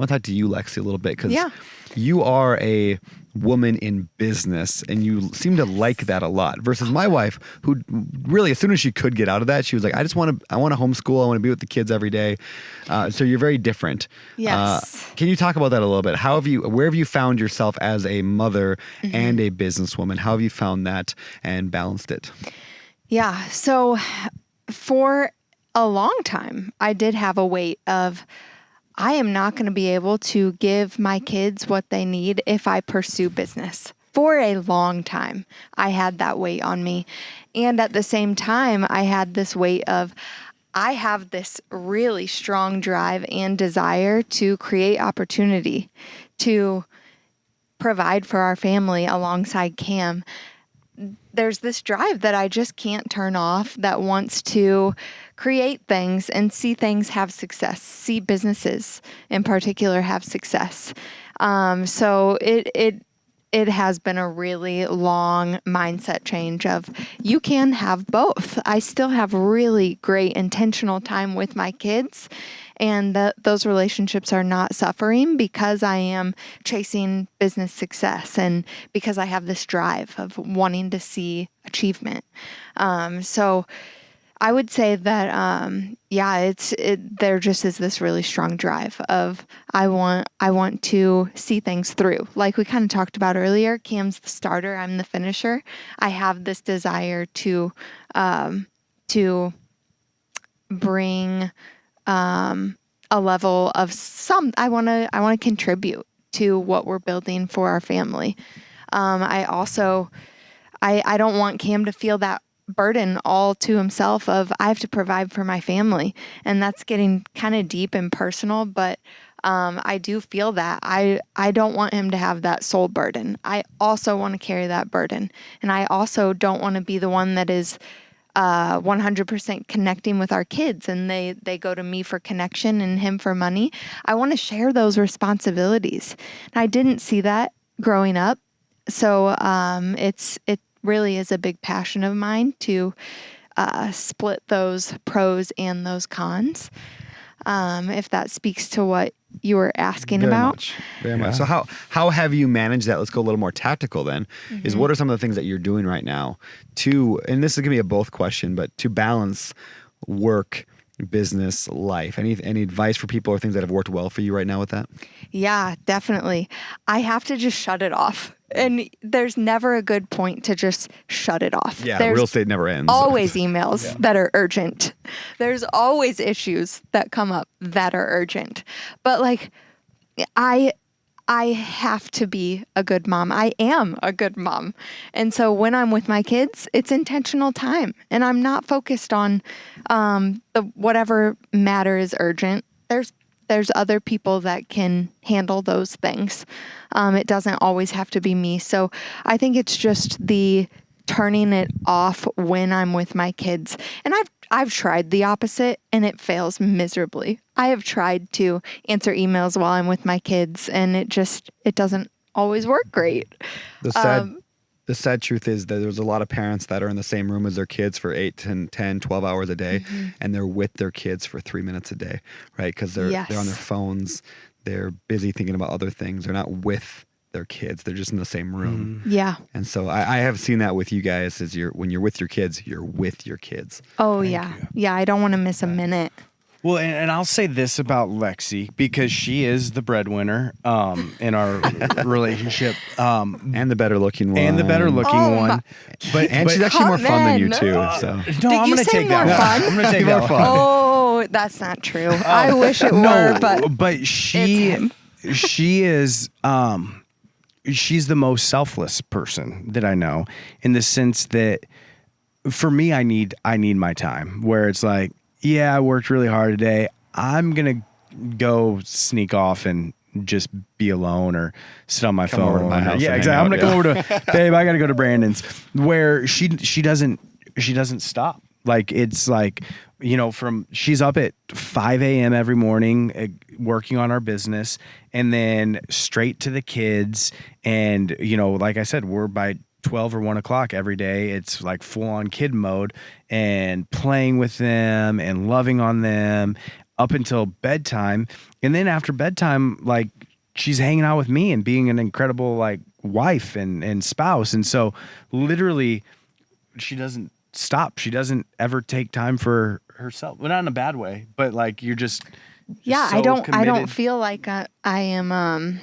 to talk to you, Lexi, a little bit, because Yeah. you are a woman in business and you seem to like that a lot versus my wife, who really, as soon as she could get out of that, she was like, I want to homeschool. I want to be with the kids every day. So you're very different. Yes. Can you talk about that a little bit? Where have you found yourself as a mother and a businesswoman? How have you found that and balanced it? Yeah. So for a long time, I did have a weight of, I am not going to be able to give my kids what they need if I pursue business. For a long time, I had that weight on me. And at the same time, I had this weight of, I have this really strong drive and desire to create opportunity, to provide for our family alongside Cam. There's this drive that I just can't turn off that wants to create things and see things have success, see businesses in particular have success. So it has been a really long mindset change of you can have both. I still have really great intentional time with my kids, and those relationships are not suffering because I am chasing business success and because I have this drive of wanting to see achievement. So I would say that, there just is this really strong drive of I want to see things through. Like we kind of talked about earlier, Cam's the starter, I'm the finisher. I have this desire to bring a level of I want to contribute to what we're building for our family. I don't want Cam to feel that burden all to himself of I have to provide for my family. And that's getting kind of deep and personal, but I do feel that I don't want him to have that sole burden. I also want to carry that burden. And I also don't want to be the one that is 100% connecting with our kids and they go to me for connection and him for money. I want to share those responsibilities. And I didn't see that growing up. So it really is a big passion of mine to split those pros and those cons. If that speaks to what you were asking about. Very much. So how have you managed that? Let's go a little more tactical then. Is what are some of the things that you're doing right now and this is going to be a both question, but to balance work, business, life? Any advice for people or things that have worked well for you right now with that? Yeah, definitely. I have to just shut it off. And there's never a good point to just shut it off. Yeah, there's real estate never ends. Always emails that are urgent. There's always issues that come up that are urgent. But like, I have to be a good mom. I am a good mom. And so when I'm with my kids, it's intentional time. And I'm not focused on whatever matter is urgent. There's other people that can handle those things. It doesn't always have to be me. So I think it's just the turning it off when I'm with my kids. And I've tried the opposite and it fails miserably. I have tried to answer emails while I'm with my kids and it doesn't always work great. The sad truth is that there's a lot of parents that are in the same room as their kids for 8, 10, 12 hours a day, and they're with their kids for 3 minutes a day, right? Because they're on their phones, they're busy thinking about other things. They're not with their kids. They're just in the same room. Yeah. And so I have seen that with you guys when you're with your kids, you're with your kids. Oh, yeah. Yeah, I don't want to miss a minute. Well, and I'll say this about Lexi, because she is the breadwinner in our relationship. And the better looking one. But she's actually more fun than you too. So. No, I'm going to take that one. I'm going to take that one. Oh, that's not true. I wish it were, but she is she's the most selfless person that I know, in the sense that for me, I need my time, where it's like, yeah, I worked really hard today. I'm going to go sneak off and just be alone or sit on my phone. Over to my house. Yeah, exactly. I'm going to come over to, babe, I got to go to Brandon's, where she doesn't stop. Like, it's like, she's up at 5 a.m. every morning working on our business, and then straight to the kids. And, like I said, we're by 12 or 1 o'clock every day. It's like full on kid mode and playing with them and loving on them up until bedtime. And then after bedtime, like she's hanging out with me and being an incredible like wife and spouse. And so literally she doesn't stop. She doesn't ever take time for herself. Well, not in a bad way, but like you're just yeah, so I don't committed. feel like I am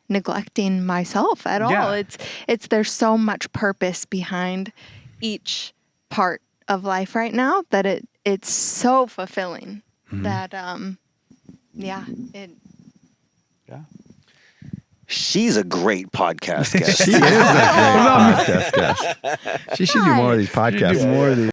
neglecting myself at all. Yeah. It's there's so much purpose behind each part of life right now that it's so fulfilling that yeah. She's a great podcast guest. She is a great podcast guest. She should do more of these podcasts. More of these.